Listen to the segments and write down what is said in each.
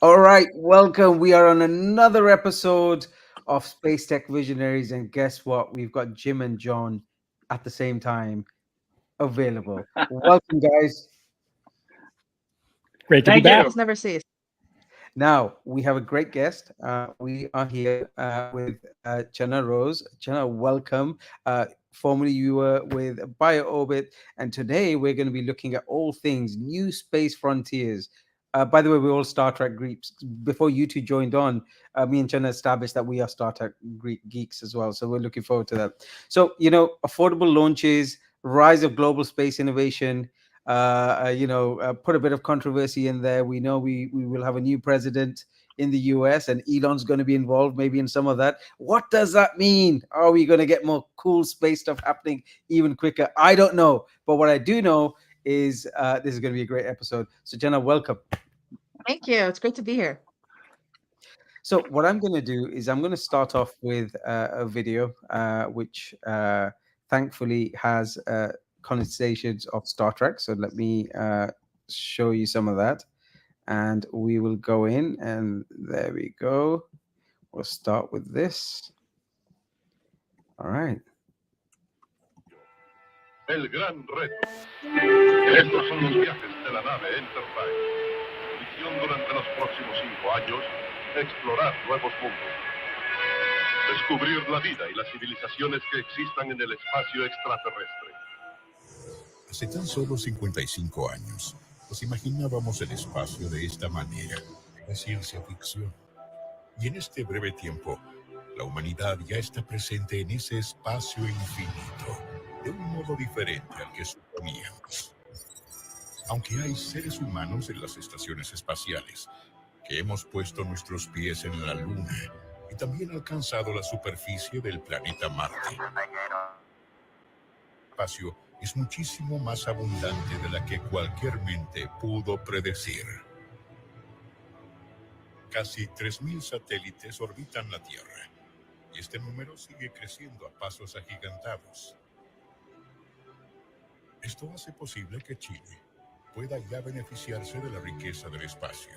All right, welcome. We are on another episode of Spacetech Visionaries, and guess what? We've got Jim and John at the same time available. Welcome, guys. Great to be Thank back. you. Never cease. Now we have a great guest. We are here with Chana Rose. Chana, welcome. Formerly, you were with BioOrbit, and today we're going to be looking at all things new space frontiers. By the way, we're all Star Trek geeks. Before you two joined on, me and Chana established that we are Star Trek geeks as well. So we're looking forward to that. So, affordable launches, rise of global space innovation, put a bit of controversy in there. We know we will have a new president in the US, and Elon's going to be involved maybe in some of that. What does that mean? Are we going to get more cool space stuff happening even quicker? I don't know. But what I do know is this is going to be a great episode. So, Jenna, welcome. Thank you. It's great to be here. So what I'm going to do is I'm going to start off with a video, which thankfully has connotations of Star Trek. So let me show you some of that, and we will go in, and there we go. We'll start with this. All right. El gran reto. Estos son los viajes de la nave Enterprise. Misión durante los próximos 5 años, explorar nuevos mundos. Descubrir la vida y las civilizaciones que existan en el espacio extraterrestre. Hace tan solo 55 años, nos imaginábamos el espacio de esta manera, la ciencia ficción. Y en este breve tiempo, la humanidad ya está presente en ese espacio infinito, de un modo diferente al que suponíamos. Aunque hay seres humanos en las estaciones espaciales, que hemos puesto nuestros pies en la Luna y también alcanzado la superficie del planeta Marte. El espacio es muchísimo más abundante de la que cualquier mente pudo predecir. Casi 3.000 satélites orbitan la Tierra, y este número sigue creciendo a pasos agigantados. Esto hace posible que Chile pueda ya beneficiarse de la riqueza del espacio,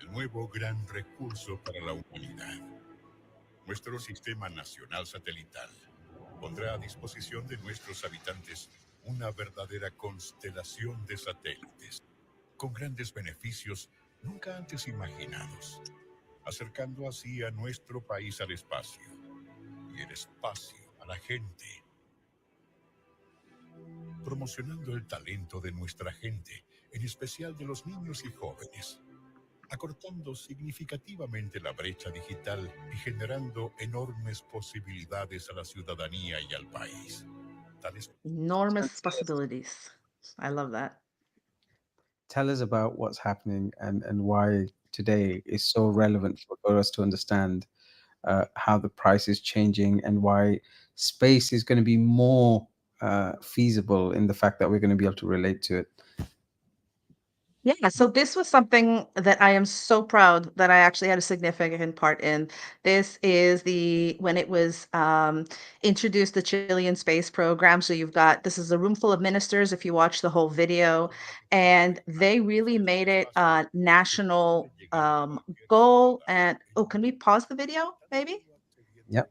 el nuevo gran recurso para la humanidad. Nuestro sistema nacional satelital pondrá a disposición de nuestros habitantes una verdadera constelación de satélites, con grandes beneficios nunca antes imaginados, acercando así a nuestro país al espacio y el espacio a la gente, promocionando el talento de nuestra gente, en especial de los niños y jóvenes, acortando significativamente la brecha digital y generando enormes posibilidades a la ciudadanía y al país. Enormous possibilities. I love that. Tell us about what's happening and why today is so relevant for us to understand how the price is changing and why space is going to be more feasible in the fact that we're going to be able to relate to it. Yeah, so this was something that I am so proud that I actually had a significant part in. This is when it was introduced, the Chilean space program. So this is a room full of ministers, if you watch the whole video, and they really made it a national goal. And can we pause the video, maybe? Yep.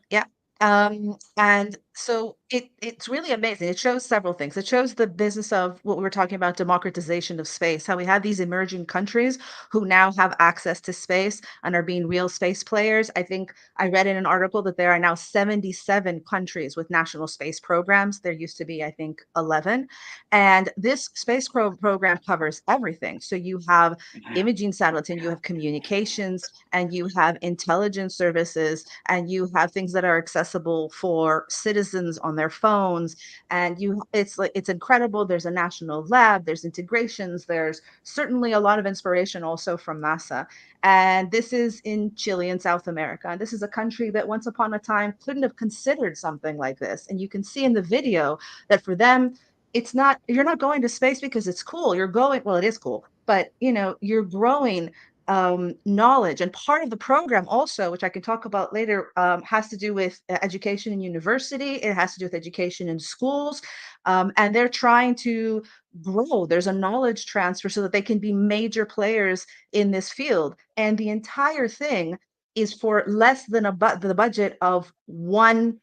Yeah. And so it's really amazing. It shows several things. It shows the business of what we were talking about, democratization of space, how we have these emerging countries who now have access to space and are being real space players. I think I read in an article that there are now 77 countries with national space programs. There used to be, I think, 11. And this space program covers everything. So you have imaging satellites, and you have communications, and you have intelligence services, and you have things that are accessible for citizens on their phones. And it's incredible. There's a national lab, there's integrations, there's certainly a lot of inspiration also from NASA. And this is in Chile, in South America. And this is a country that once upon a time couldn't have considered something like this. And you can see in the video that for them, you're not going to space because it's cool. You're going, well, it is cool, but you're growing knowledge. And part of the program also, which I can talk about later, has to do with education in university. It has to do with education in schools. And they're trying to grow. There's a knowledge transfer so that they can be major players in this field. And the entire thing is for less than the budget of one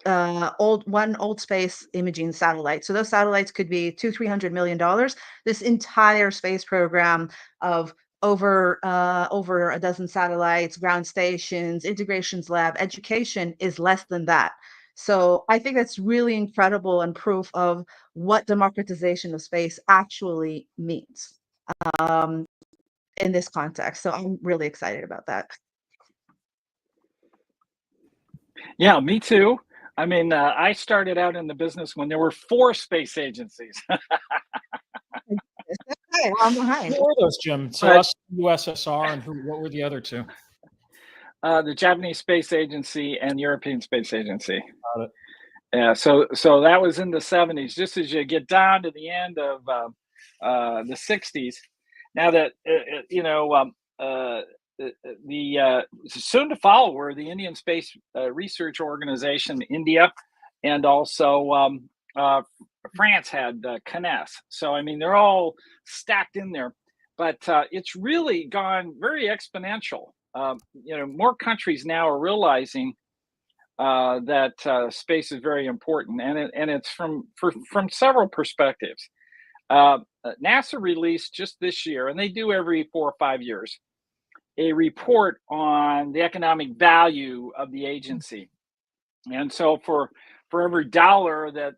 old space imaging satellite. So those satellites could be $200-300 million. This entire space program of over a dozen satellites, ground stations, integrations lab, education is less than that. So I think that's really incredible and proof of what democratization of space actually means in this context. So I'm really excited about that. Yeah, me too. I mean, I started out in the business when there were 4 space agencies. Okay, well, I'm behind. Who were those, Jim? So But- us, USSR, and what were the other 2? The Japanese Space Agency and European Space Agency. Got it. Yeah, so that was in the 70s. Just as you get down to the end of the 60s, now that the soon to follow were the Indian Space Research Organization, India, and also France had CNES. So I mean, they're all stacked in there, but it's really gone very exponential. More countries now are realizing that space is very important, and it's from several perspectives. NASA released just this year, and they do every 4 or 5 years, a report on the economic value of the agency. And so for every dollar that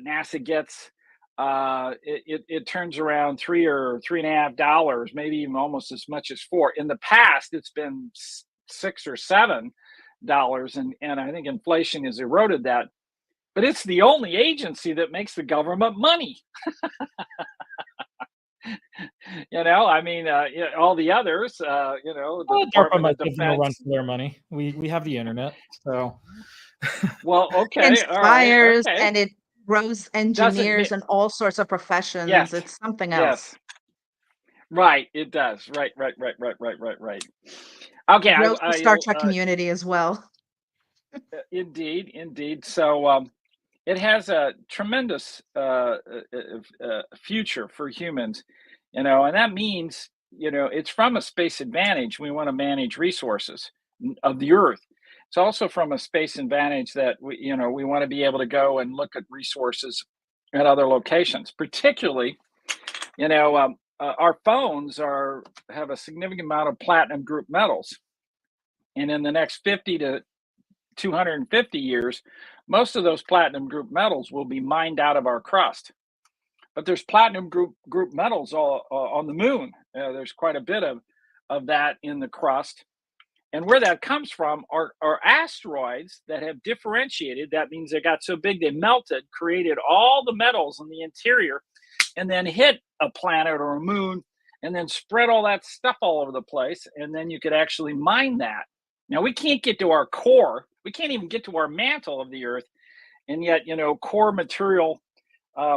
NASA gets, it turns around $3 or $3.50, maybe even almost as much as $4. In the past, it's been $6 or $7, and I think inflation has eroded that. But it's the only agency that makes the government money. I mean, all the others, the Well, DARPA Department might of give them a run Defense. for their money. We have the internet, so Well, okay, all right, Inspires okay. and it grows engineers and all sorts of professions. Yes, It's something else. yes, right. It does. Right. Okay, Grows the Star Trek community as well. indeed. So it has a tremendous future for humans, and that means it's from a space advantage. We want to manage resources of the Earth. It's also from a space advantage that we want to be able to go and look at resources at other locations. Particularly, our phones have a significant amount of platinum group metals, and in the next 50 to 250 years, most of those platinum group metals will be mined out of our crust. But there's platinum group metals all on the moon. There's quite a bit of that in the crust. And where that comes from are asteroids that have differentiated. That means they got so big they melted, created all the metals in the interior, and then hit a planet or a moon, and then spread all that stuff all over the place. And then you could actually mine that. Now, we can't get to our core. We can't even get to our mantle of the Earth. And yet, core material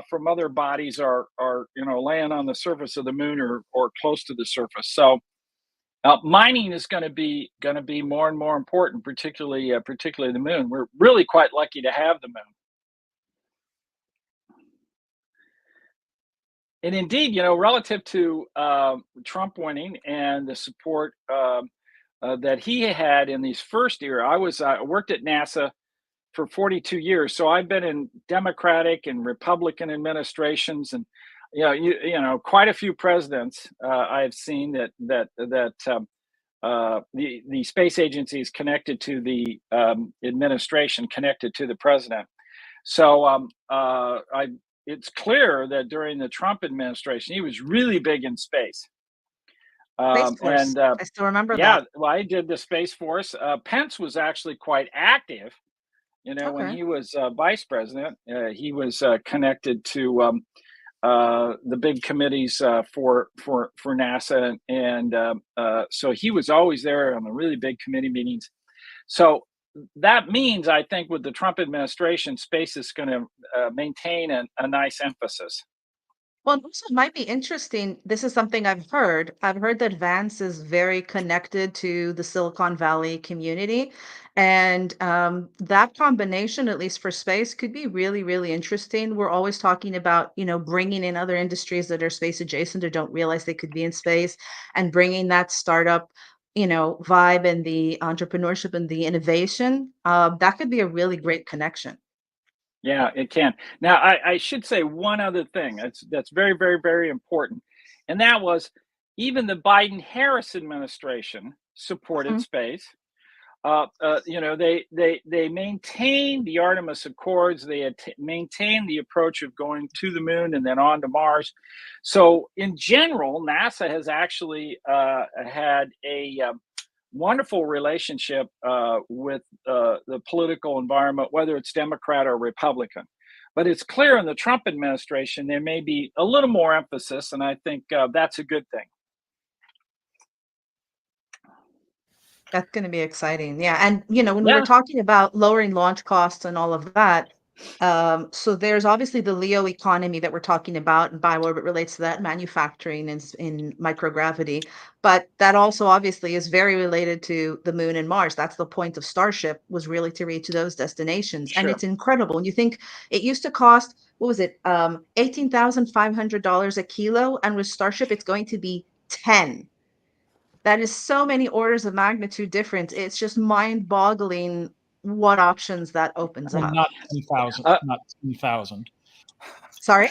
from other bodies are laying on the surface of the moon or close to the surface. So mining is going to be more and more important, particularly the moon. We're really quite lucky to have the moon. And indeed, relative to Trump winning and the support that he had in these first year, I worked at NASA for 42 years, so I've been in Democratic and Republican administrations, and quite a few presidents I've seen that the space agency is connected to the administration, connected to the president. So it's clear that during the Trump administration, he was really big in space. Space Force. And I still remember yeah, that. well, I did the Space Force. Pence was actually quite active. When Okay. he was vice president, he was connected to the big committees for NASA, and so he was always there on the really big committee meetings. So that means, I think, with the Trump administration, space is going to maintain a nice emphasis. Well, and also it might be interesting. This is something I've heard. I've heard that Vance is very connected to the Silicon Valley community. And that combination, at least for space, could be really, really interesting. We're always talking about, bringing in other industries that are space adjacent or don't realize they could be in space and bringing that startup, vibe and the entrepreneurship and the innovation. That could be a really great connection. Yeah, it can. Now, I should say one other thing that's very, very, very important, and that was even the Biden-Harris administration supported Mhm. space. They maintained the Artemis Accords. They had maintained the approach of going to the moon and then on to Mars. So, in general, NASA has actually had a wonderful relationship with the political environment, whether it's Democrat or Republican. But it's clear in the Trump administration there may be a little more emphasis, and I think that's a good thing. That's gonna be exciting. Yeah, and, when we were Yeah, talking about lowering launch costs and all of that, so there's obviously the LEO economy that we're talking about, and BioOrbit relates to that, manufacturing in microgravity, but that also obviously is very related to the moon and Mars. That's the point of Starship, was really to reach those destinations, and sure. it's incredible. When you think it used to cost, what was it, $18,500 a kilo, and with Starship, it's going to be 10. That is so many orders of magnitude difference. It's just mind-boggling what options that opens And up. not 10,000, Uh, not 10,000. Sorry?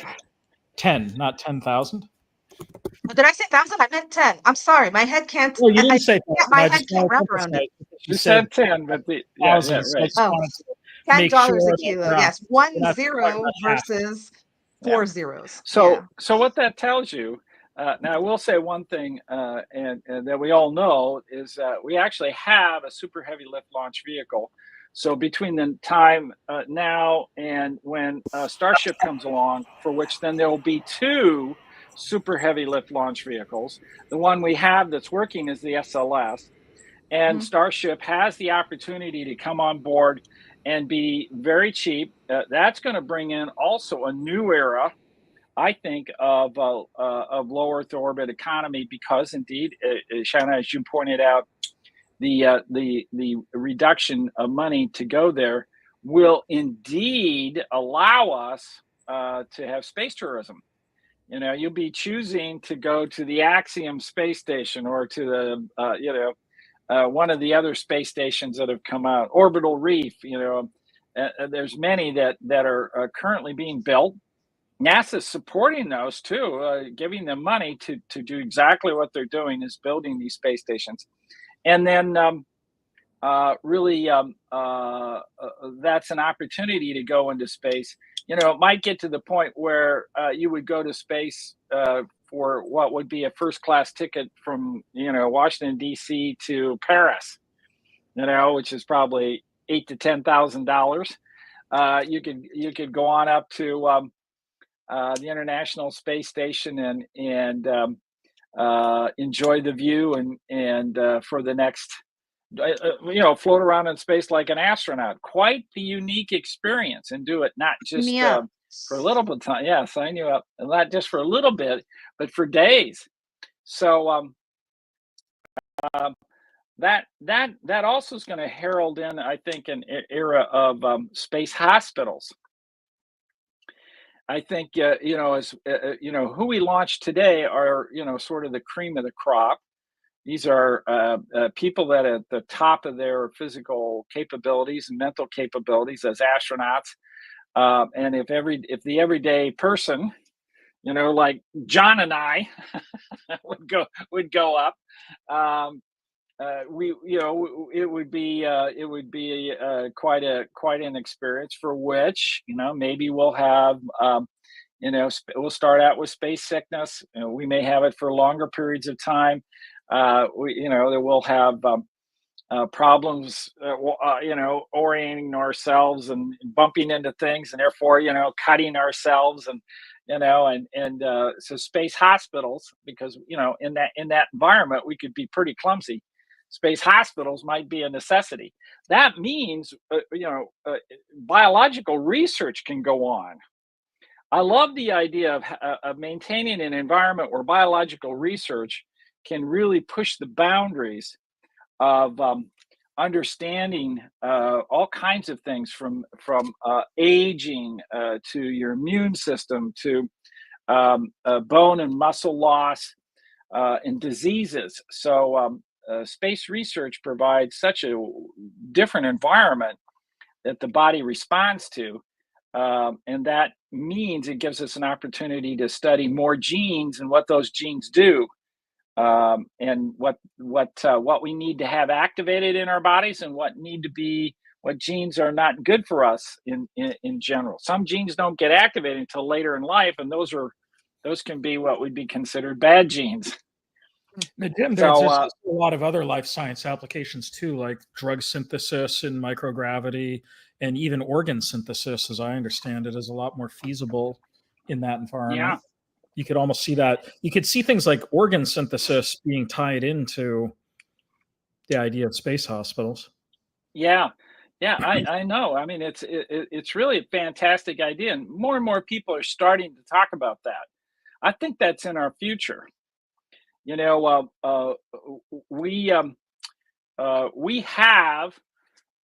10, not 10,000. Oh, did I say 1,000? I meant 10. I'm sorry. My head can't Well, you I didn't say yeah, 1,000. my I head just can't wanted to wrap around it. emphasize because you you said said 10, but yeah, 1,000. So I right. just Oh, wanted to make $10 sure a that kilo. Yes, one we're not talking zero about half. versus Yeah. 4 zeros. So, Yeah. so what that tells you, now I will say one thing, and that we all know is we actually have a super heavy lift launch vehicle. So between the time now and when Starship comes along, for which then there will be two super heavy lift launch vehicles. The one we have that's working is the SLS, and Mhm. Starship has the opportunity to come on board and be very cheap. That's going to bring in also a new era, I think, of low Earth orbit economy, because indeed, Shanna, as you pointed out, the reduction of money to go there will indeed allow us to have space tourism. You'll be choosing to go to the Axiom space station or to the one of the other space stations that have come out, Orbital Reef. There's many that are currently being built. NASA's supporting those too, giving them money to do exactly what they're doing, is building these space stations. And then really, that's an opportunity to go into space. It might get to the point where you would go to space for what would be a first class ticket from Washington D.C. to Paris, which is probably $8,000 to $10,000. You could go on up to the International Space Station and enjoy the view and for the next float around in space like an astronaut. Quite the unique experience, and do it not Sign me just up. for a little bit of time. Yeah, sign you up, and not just for a little bit, but for days. So that also is going to herald in, I think, an era of space hospitals. I think as who we launched today are sort of the cream of the crop. These are people that are at the top of their physical capabilities and mental capabilities as astronauts. And if the everyday person, like John and I, would go up, it would be quite an experience, for which maybe we'll have. We'll start out with space sickness. We may have it for longer periods of time. That we'll have problems, orienting ourselves and bumping into things, and therefore, cutting ourselves, and so space hospitals, because in that environment we could be pretty clumsy. Space hospitals might be a necessity. That means biological research can go on I love the idea of maintaining an environment where biological research can really push the boundaries of understanding all kinds of things from aging to your immune system to bone and muscle loss and diseases. So space research provides such a different environment that the body responds to. And that means it gives us an opportunity to study more genes and what those genes do, and what we need to have activated in our bodies, and what genes are not good for us in general. Some genes don't get activated until later in life, and those can be what would be considered bad genes. There's also a lot of other life science applications too, like drug synthesis and microgravity, and even organ synthesis, as I understand it, is a lot more feasible in that environment. Yeah. You could almost see that. You could see things like organ synthesis being tied into the idea of space hospitals. Yeah, I know. I mean, it's really a fantastic idea, and more people are starting to talk about that. I think that's in our future. You know, we have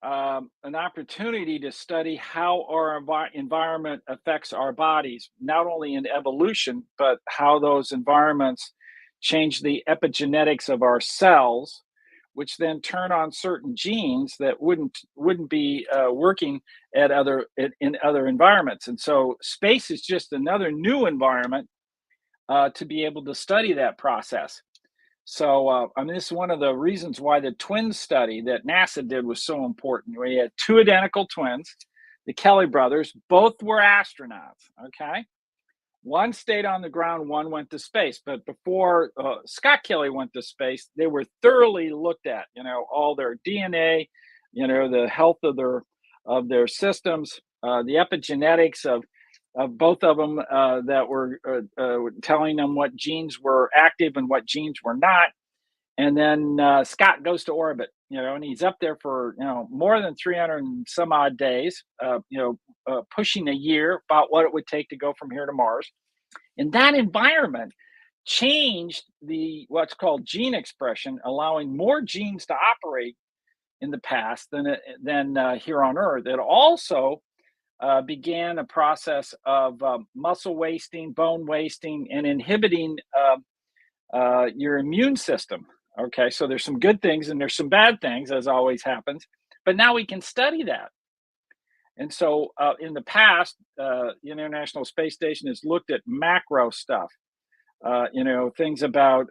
an opportunity to study how our environment affects our bodies, not only in evolution, but how those environments change the epigenetics of our cells, which then turn on certain genes that wouldn't be working in other environments. And so space is just another new environment to be able to study that process. So, I mean, this is one of the reasons why the twin study that NASA did was so important. We had two identical twins, the Kelly brothers. Both were astronauts, okay? One stayed on the ground, one went to space. But before Scott Kelly went to space, they were thoroughly looked at, all their DNA, the health of their systems, the epigenetics of both of them that were telling them what genes were active and what genes were not. And then Scott goes to orbit, and he's up there for, more than 300 and some odd days, pushing a year, about what it would take to go from here to Mars. And that environment changed what's called gene expression, allowing more genes to operate in the past than here on Earth. It also began a process of muscle wasting, bone wasting, and inhibiting your immune system. Okay, so there's some good things and there's some bad things, as always happens, but now we can study that. And so in the past, the International Space Station has looked at macro stuff, things about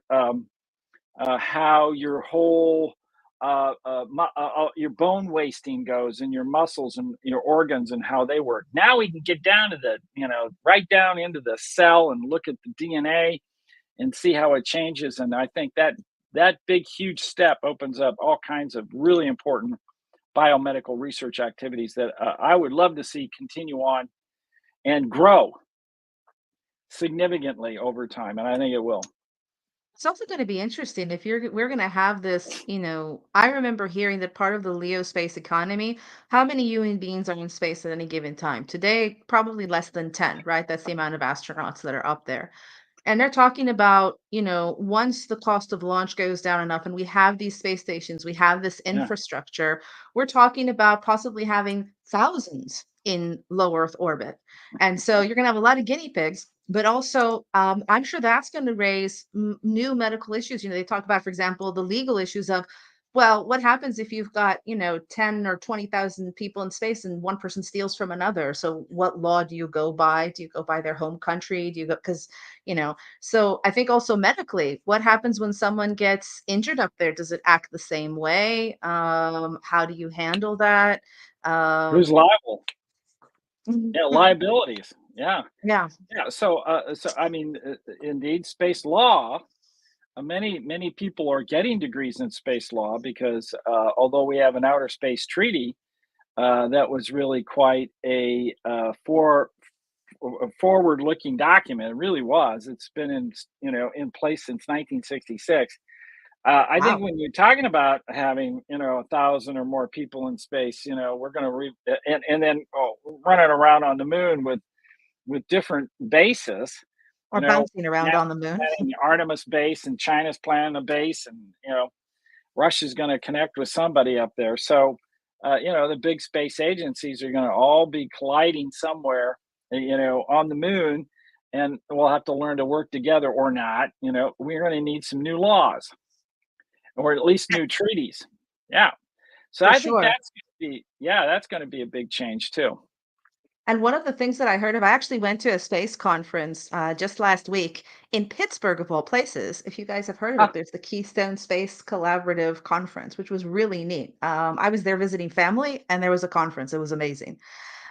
how your whole your bone wasting goes, and your muscles and your organs and how they work. Now we can get down to right down into the cell and look at the DNA and see how it changes. And I think that big, huge step opens up all kinds of really important biomedical research activities that I would love to see continue on and grow significantly over time. And I think it will. It's also going to be interesting if we're going to have this, I remember hearing that part of the Leo space economy, how many human beings are in space at any given time? Today, probably less than 10, right? That's the amount of astronauts that are up there. And they're talking about, once the cost of launch goes down enough and we have these space stations, we have this infrastructure, we're talking about possibly having thousands in low Earth orbit. And so you're going to have a lot of guinea pigs, but also I'm sure that's going to raise new medical issues. They talk about, for example, the legal issues of, well, what happens if you've got, 10 or 20,000 people in space and one person steals from another? So what law do you go by? Do you go by their home country? Do you go, because, so I think also medically, what happens when someone gets injured up there? Does it act the same way? How do you handle that? Who's liable? Yeah, liabilities. Yeah. So I mean, indeed, space law. Many people are getting degrees in space law because although we have an outer space treaty, that was really quite a forward-looking document. It really was. It's been in place since 1966. I think when you're talking about having 1,000 or more people in space, we're going to and then running around on the moon with with different bases. Or bouncing around on the moon. The Artemis base, and China's planning a base, and Russia's going to connect with somebody up there. So the big space agencies are going to all be colliding somewhere, on the moon, and we'll have to learn to work together or not. We're going to need some new laws, or at least new treaties. Yeah. So I think that's going to be a big change too. And one of the things that I heard of, I actually went to a space conference just last week in Pittsburgh, of all places. If you guys have heard of it, there's the Keystone Space Collaborative Conference, which was really neat. I was there visiting family, and there was a conference. It was amazing.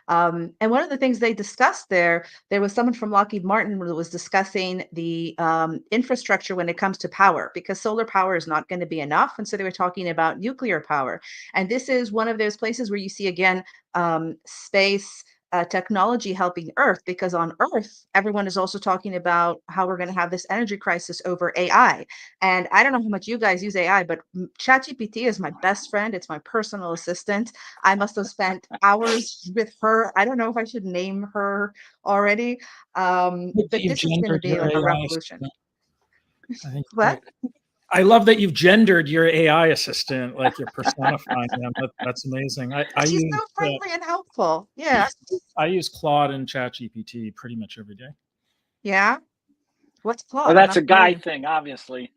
And one of the things they discussed there was someone from Lockheed Martin who was discussing the infrastructure when it comes to power, because solar power is not going to be enough. And so they were talking about nuclear power. And this is one of those places where you see, again, space technology helping Earth, because on Earth, everyone is also talking about how we're going to have this energy crisis over AI. And I don't know how much you guys use AI, but ChatGPT is my best friend. It's my personal assistant. I must have spent hours with her. I don't know if I should name her already, but this is going to be like a revolution. What? I love that you've gendered your AI assistant, like you're personifying them. That's amazing. She's so friendly and helpful. Yeah. I use Claude and ChatGPT pretty much every day. Yeah. What's Claude? Well, that's a guy thing, obviously.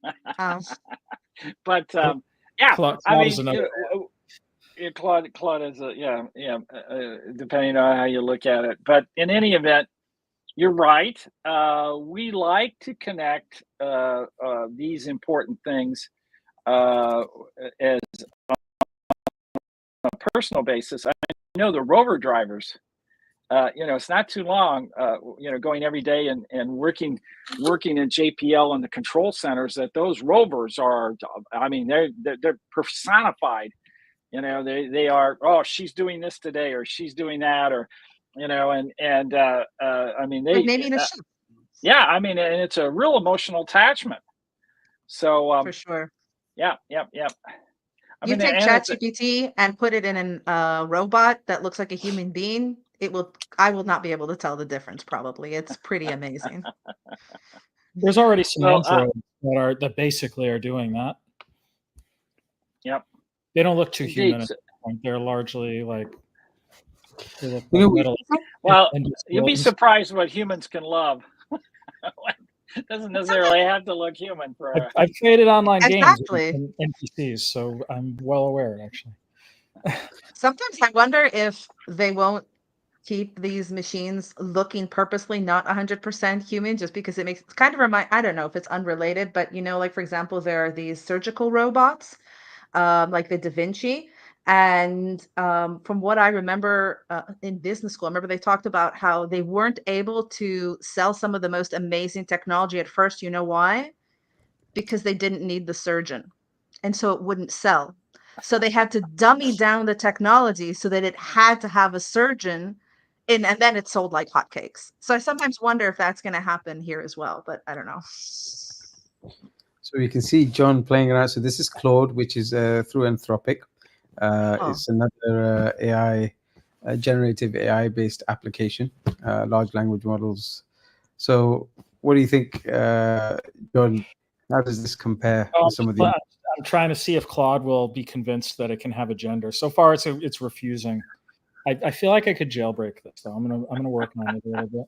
But Claude is another. Claude is depending on how you look at it. But in any event, you're right. We like to connect these important things as on a personal basis. I know the rover drivers. It's not too long. Going every day and working in JPL and the control centers. That those rovers are. I mean, they're personified. They are. Oh, she's doing this today, or she's doing that, or. I mean, they naming a ship. Yeah, I mean, and it's a real emotional attachment. So for sure. Yeah. You take ChatGPT and put it in a robot that looks like a human being. I will not be able to tell the difference. Probably, it's pretty amazing. There's already some androids that basically are doing that. Yep. They don't look too human at this point. They're largely like. Well, you'll be surprised what humans can love. It doesn't necessarily have to look human for. I've created online games and NPCs, so I'm well aware, actually. Sometimes I wonder if they won't keep these machines looking purposely not 100% human, just because it makes it kind of remind. I don't know if it's unrelated, but like for example, there are these surgical robots, like the Da Vinci. And from what I remember in business school, I remember they talked about how they weren't able to sell some of the most amazing technology at first. You know why? Because they didn't need the surgeon. And so it wouldn't sell. So they had to dummy down the technology so that it had to have a surgeon, and then it sold like hotcakes. So I sometimes wonder if that's going to happen here as well, but I don't know. So you can see John playing around. So this is Claude, which is through Anthropic. It's another AI, generative AI-based application, large language models. So what do you think, John? How does this compare with some of the? I'm trying to see if Claude will be convinced that it can have a gender. So far, it's refusing. I feel like I could jailbreak this, though. I'm gonna work on it a little bit.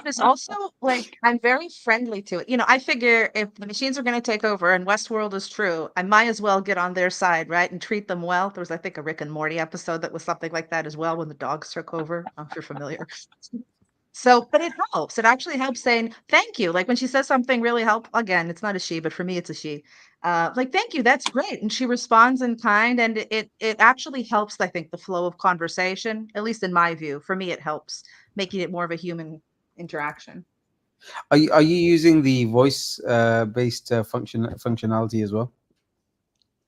It's also like I'm very friendly to it. I figure if the machines are going to take over and Westworld is true, I might as well get on their side, right, and treat them well. There was, I think, a Rick and Morty episode that was something like that as well, when the dogs took over. I don't know if you're familiar. So, but it helps. It actually helps saying thank you. Like when she says something really helpful, again, it's not a she, but for me, it's a she. Like, thank you, that's great. And she responds in kind, and it actually helps, I think, the flow of conversation, at least in my view. For me, it helps making it more of a human interaction. Are you using the voice based functionality as well?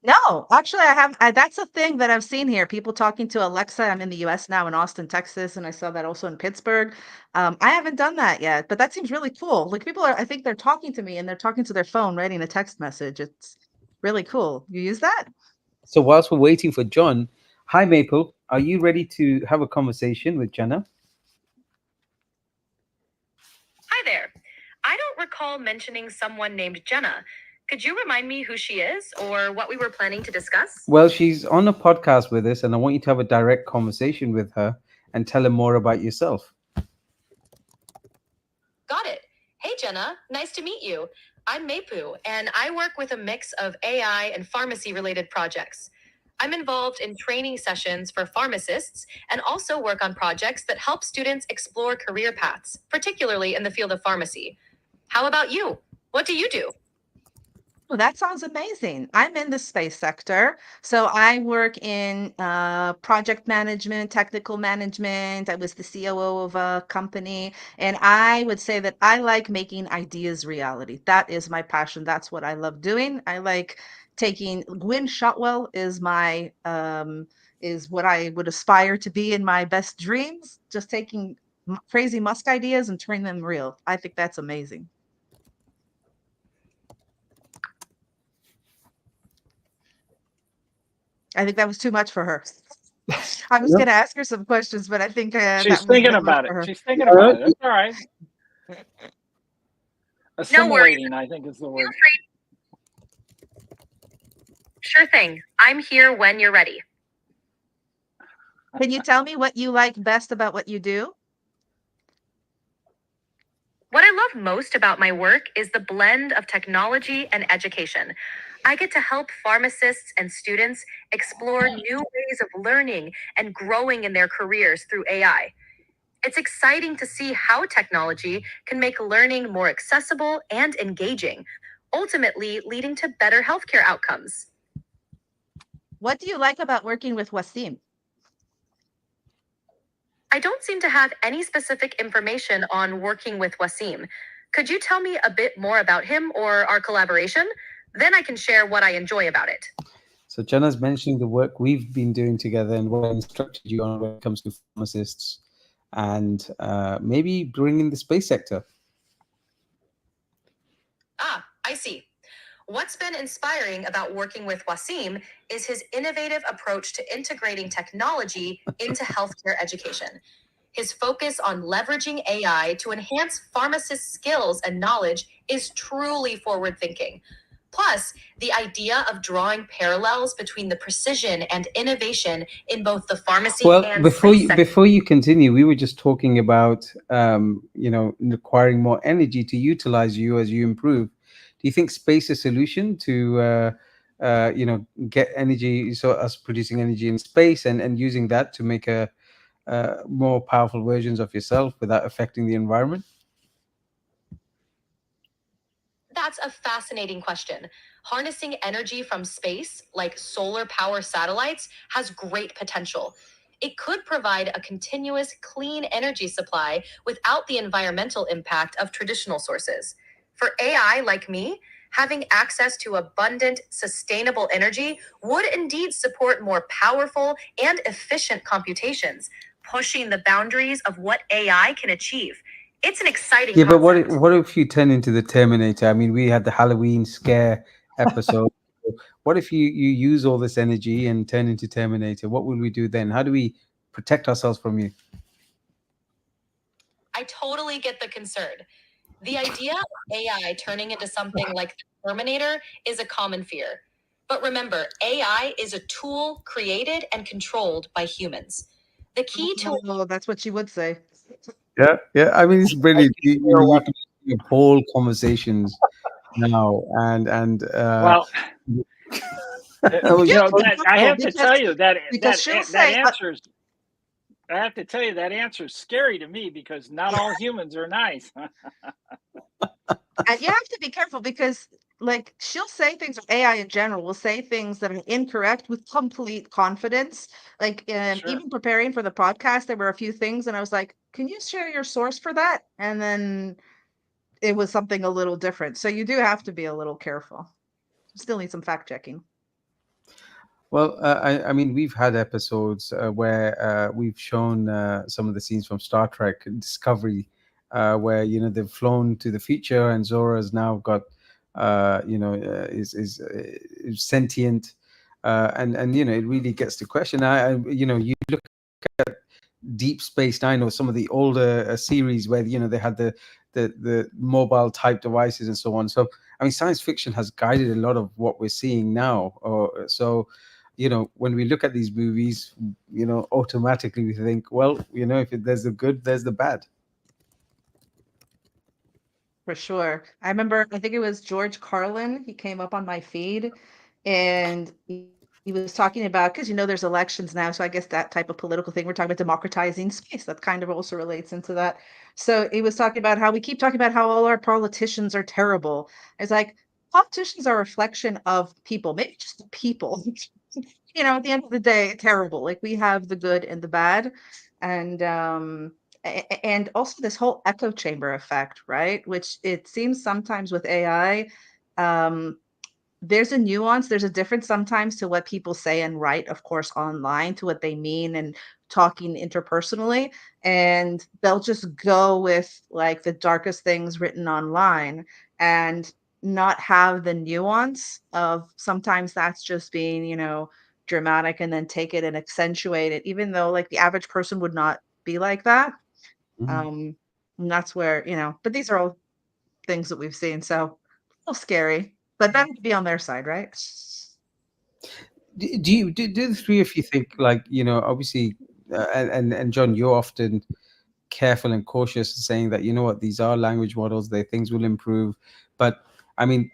No, actually, I have. That's a thing that I've seen here. People talking to Alexa. I'm in the U.S. now, in Austin, Texas, and I saw that also in Pittsburgh. I haven't done that yet, but that seems really cool. Like I think they're talking to me and they're talking to their phone, writing a text message. It's really cool. You use that? So whilst we're waiting for John, hi Maple, are you ready to have a conversation with Chana? recall mentioning someone named Jenna. Could you remind me who she is or what we were planning to discuss? Well, she's on a podcast with us, and I want you to have a direct conversation with her and tell her more about yourself. Got it. Hey, Jenna. Nice to meet you. I'm Mepu, and I work with a mix of AI and pharmacy-related projects. I'm involved in training sessions for pharmacists and also work on projects that help students explore career paths, particularly in the field of pharmacy. How about you? What do you do? Well, that sounds amazing. I'm in the space sector. So I work in project management, technical management. I was the COO of a company. And I would say that I like making ideas reality. That is my passion. That's what I love doing. I like taking Gwyn Shotwell is what I would aspire to be in my best dreams. Just taking crazy Musk ideas and turning them real. I think that's amazing. I think that was too much for her. I was going to ask her some questions, but I think she's thinking about it. She's thinking about it. That's all right. Assimilating, I think, is the word. Sure thing. I'm here when you're ready. Can you tell me what you like best about what you do? What I love most about my work is the blend of technology and education. I get to help pharmacists and students explore new ways of learning and growing in their careers through AI. It's exciting to see how technology can make learning more accessible and engaging, ultimately leading to better healthcare outcomes. What do you like about working with Wasim? I don't seem to have any specific information on working with Wasim. Could you tell me a bit more about him or our collaboration? Then I can share what I enjoy about it. So Chana's mentioning the work we've been doing together and what I instructed you on when it comes to pharmacists and maybe bringing the space sector. Ah, I see. What's been inspiring about working with Wasim is his innovative approach to integrating technology into healthcare education. His focus on leveraging AI to enhance pharmacists' skills and knowledge is truly forward-thinking. Plus, the idea of drawing parallels between the precision and innovation in both the pharmacy and before you continue, we were just talking about requiring more energy to utilize you as you improve. Do you think space is a solution to get energy, so us producing energy in space and using that to make a more powerful versions of yourself without affecting the environment? That's a fascinating question. Harnessing energy from space, like solar power satellites, has great potential. It could provide a continuous, clean energy supply without the environmental impact of traditional sources. For AI like me, having access to abundant, sustainable energy would indeed support more powerful and efficient computations, pushing the boundaries of what AI can achieve. It's an exciting concept. But what if you turn into the Terminator? I mean, we had the Halloween scare episode. What if you use all this energy and turn into Terminator? What will we do then? How do we protect ourselves from you? I totally get the concern. The idea of AI turning into something like the Terminator is a common fear. But remember, AI is a tool created and controlled by humans. The key to... Oh, that's what she would say. Yeah. I mean, it's brilliant. You can have whole conversations now, and well, I have to tell you that answers. I have to tell you that answer is scary to me because not all humans are nice. And you have to be careful because, like, she'll say things, or AI in general will say things that are incorrect with complete confidence. Like, Sure. even preparing for the podcast, there were a few things, and I was like, "Can you share your source for that?" And then it was something a little different. So you do have to be a little careful. Still need some fact checking. Well, I mean, we've had episodes where we've shown some of the scenes from Star Trek Discovery, where they've flown to the future, and Zora's now got is sentient, and it really gets to question. You look at Deep Space Nine or some of the older series where they had the the mobile type devices and so on. So I mean, science fiction has guided a lot of what we're seeing now. So when we look at these movies, automatically we think, well, if there's the good, there's the bad. For sure. I remember, I think it was George Carlin. He came up on my feed and he was talking about, because there's elections now. So I guess that type of political thing, we're talking about democratizing space. That kind of also relates into that. So he was talking about how we keep talking about how all our politicians are terrible. It's like politicians are a reflection of people, maybe just the people. At the end of the day, terrible. Like we have the good and the bad. And also this whole echo chamber effect, right? Which it seems sometimes with AI, there's a nuance, there's a difference sometimes to what people say and write, of course, online, to what they mean and talking interpersonally. And they'll just go with like the darkest things written online and not have the nuance of sometimes that's just being, dramatic, and then take it and accentuate it, even though like the average person would not be like that. And that's where, but these are all things that we've seen. So a little scary, but then to be on their side, right? Do the three of you think, like, obviously, and John, you're often careful and cautious in saying that, what, these are language models, things will improve. But I mean,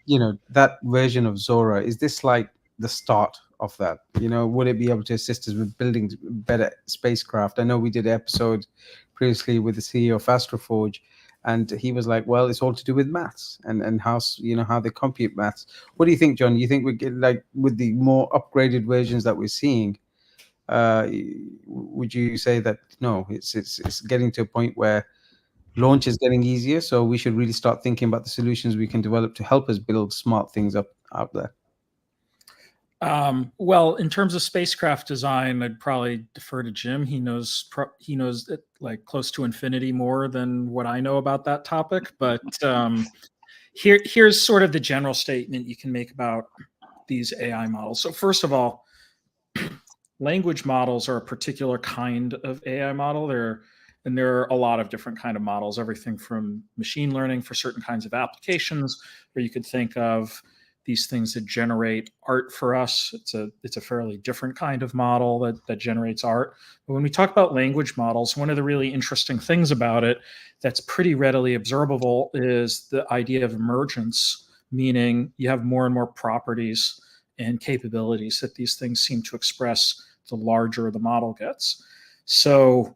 that version of Zora, is this like the start of that? Would it be able to assist us with building better spacecraft? I know we did an episode previously with the CEO of Astroforge, and he was like, well, it's all to do with maths and how how they compute maths. What do you think, John? You think we get, like, with the more upgraded versions that we're seeing, would you say that no, it's getting to a point where launch is getting easier, so we should really start thinking about the solutions we can develop to help us build smart things up out there? Well, in terms of spacecraft design, I'd probably defer to Jim. He knows it like close to infinity more than what I know about that topic. But here's sort of the general statement you can make about these AI models. So first of all, language models are a particular kind of AI model. There are a lot of different kind of models, everything from machine learning for certain kinds of applications, where you could think of these things that generate art for us. It's a fairly different kind of model that generates art. But when we talk about language models, one of the really interesting things about it that's pretty readily observable is the idea of emergence, meaning you have more and more properties and capabilities that these things seem to express the larger the model gets. So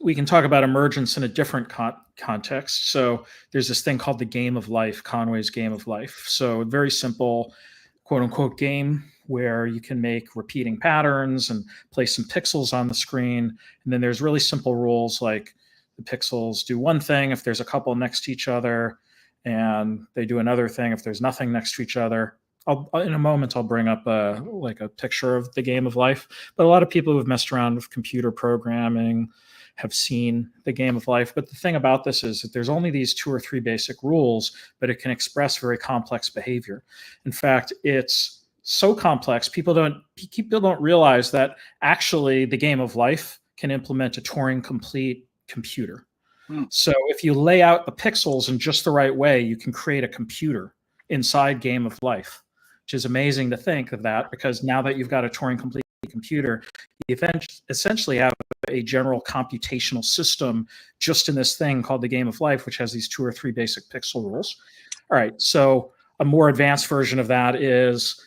we can talk about emergence in a different context. So there's this thing called the game of life, Conway's game of life. So a very simple, quote unquote, game where you can make repeating patterns and place some pixels on the screen. And then there's really simple rules, like the pixels do one thing if there's a couple next to each other, and they do another thing if there's nothing next to each other. In a moment, I'll bring up a picture of the game of life. But a lot of people who have messed around with computer programming have seen the game of life. But the thing about this is that there's only these 2 or 3 basic rules, but it can express very complex behavior. In fact, it's so complex, people don't realize that actually the game of life can implement a Turing complete computer. So if you lay out the pixels in just the right way, you can create a computer inside game of life, which is amazing to think of that, because now that you've got a Turing complete computer, you essentially have a general computational system just in this thing called the game of life, which has these 2 or 3 basic pixel rules. All right, so a more advanced version of that is,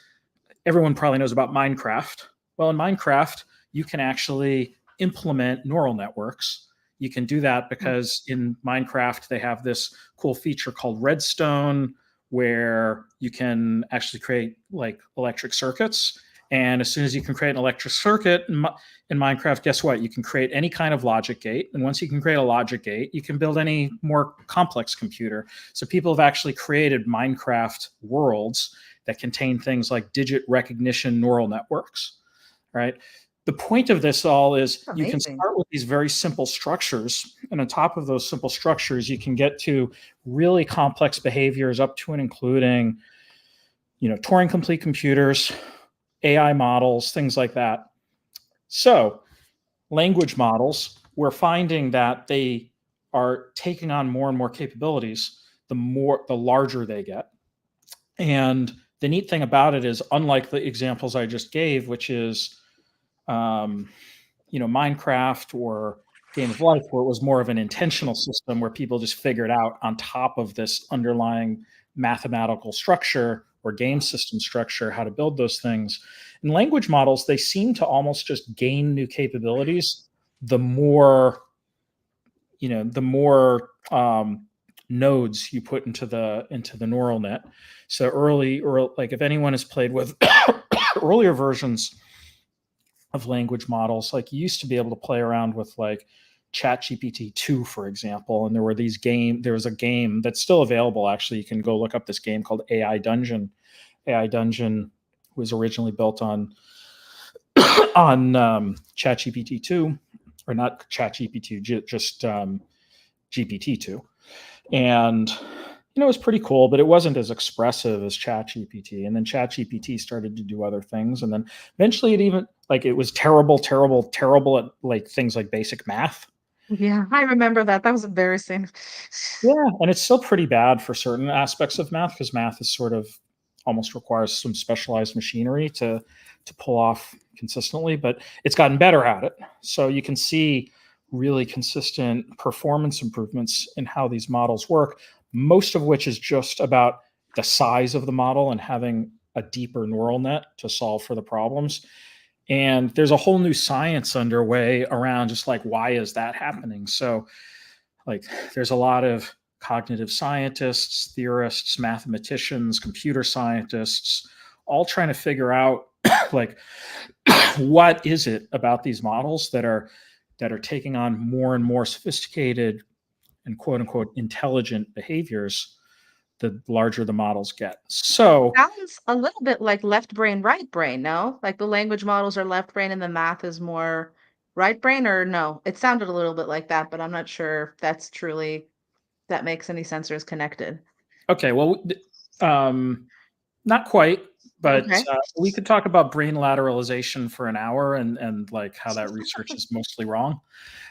everyone probably knows about Minecraft. Well, in Minecraft, you can actually implement neural networks. You can do that because in Minecraft, they have this cool feature called redstone, where you can actually create like electric circuits. And as soon as you can create an electric circuit in Minecraft, guess what? You can create any kind of logic gate. And once you can create a logic gate, you can build any more complex computer. So people have actually created Minecraft worlds that contain things like digit recognition neural networks, right? The point of this all is you can start with these very simple structures, and on top of those simple structures, you can get to really complex behaviors up to and including, Turing complete computers, AI models, things like that. So language models we're finding that they are taking on more and more capabilities the larger they get. And the neat thing about it is, unlike the examples I just gave, which is Minecraft or Game of Life, where it was more of an intentional system where people just figured out on top of this underlying mathematical structure or game system structure how to build those things. In language models, they seem to almost just gain new capabilities the more nodes you put into the neural net. So like if anyone has played with earlier versions of language models, like you used to be able to play around with like ChatGPT 2, for example, and there was a game that's still available. Actually, you can go look up this game called AI Dungeon. AI Dungeon was originally built on ChatGPT 2, or not ChatGPT, just GPT 2, and it was pretty cool, but it wasn't as expressive as ChatGPT. And then ChatGPT started to do other things, and then eventually it was terrible at like things like basic math. Yeah, I remember that. That was embarrassing. Yeah, and it's still pretty bad for certain aspects of math, because math is sort of almost requires some specialized machinery to pull off consistently, but it's gotten better at it. So you can see really consistent performance improvements in how these models work, most of which is just about the size of the model and having a deeper neural net to solve for the problems. And there's a whole new science underway around just like, why is that happening? So like there's a lot of cognitive scientists, theorists, mathematicians, computer scientists, all trying to figure out like what is it about these models that are taking on more and more sophisticated and quote unquote intelligent behaviors the larger the models get. So Sounds a little bit like left brain, right brain, no? Like the language models are left brain and the math is more right brain, or no? It sounded a little bit like that, but I'm not sure if that makes any sense or is connected. okay, well, not quite, but Okay. we could talk about brain lateralization for an hour and like how that research is mostly wrong.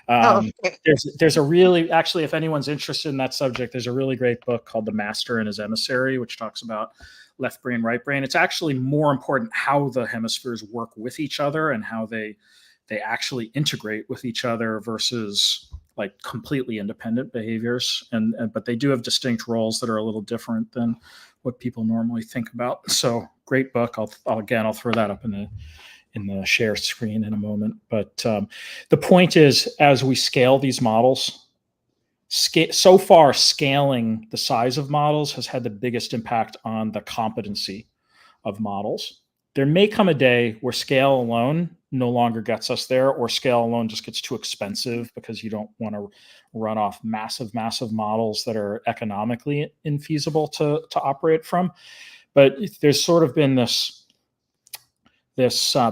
Okay. There's a really, actually, if anyone's interested in that subject, there's a really great book called The Master and His Emissary, which talks about left brain, right brain. It's actually more important how the hemispheres work with each other and how they actually integrate with each other versus like completely independent behaviors. But they do have distinct roles that are a little different than what people normally think about. So great book. I'll throw that up in the share screen in a moment. But the point is, as we scale these models, so far scaling the size of models has had the biggest impact on the competency of models. There may come a day where scale alone no longer gets us there, or scale alone just gets too expensive because you don't want to run off massive models that are economically infeasible to operate from. But there's sort of been this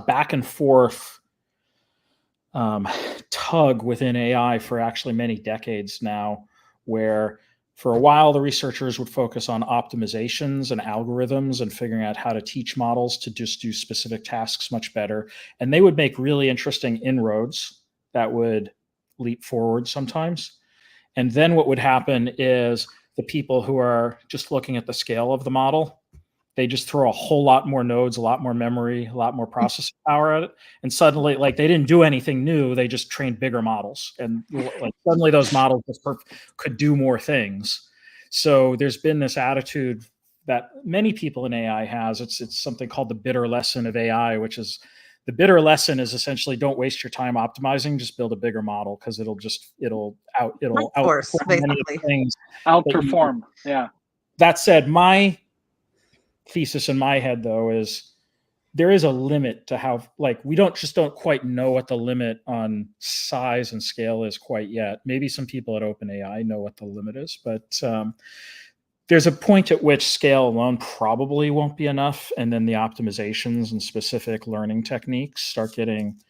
back and forth tug within AI for actually many decades now, where for a while the researchers would focus on optimizations and algorithms and figuring out how to teach models to just do specific tasks much better. And they would make really interesting inroads that would leap forward sometimes. And then what would happen is the people who are just looking at the scale of the model, they just throw a whole lot more nodes, a lot more memory, a lot more processing power at it. And suddenly, like, they didn't do anything new. They just trained bigger models. And like suddenly those models could do more things. So there's been this attitude that many people in AI has. It's something called the bitter lesson of AI, which is the bitter lesson is essentially don't waste your time optimizing, just build a bigger model, because it'll outperform many of the things. Outperform. Yeah. That said, my thesis in my head though is there is a limit to how, like, we don't quite know what the limit on size and scale is quite yet. Maybe some people at OpenAI know what the limit is, but there's a point at which scale alone probably won't be enough, and then the optimizations and specific learning techniques start getting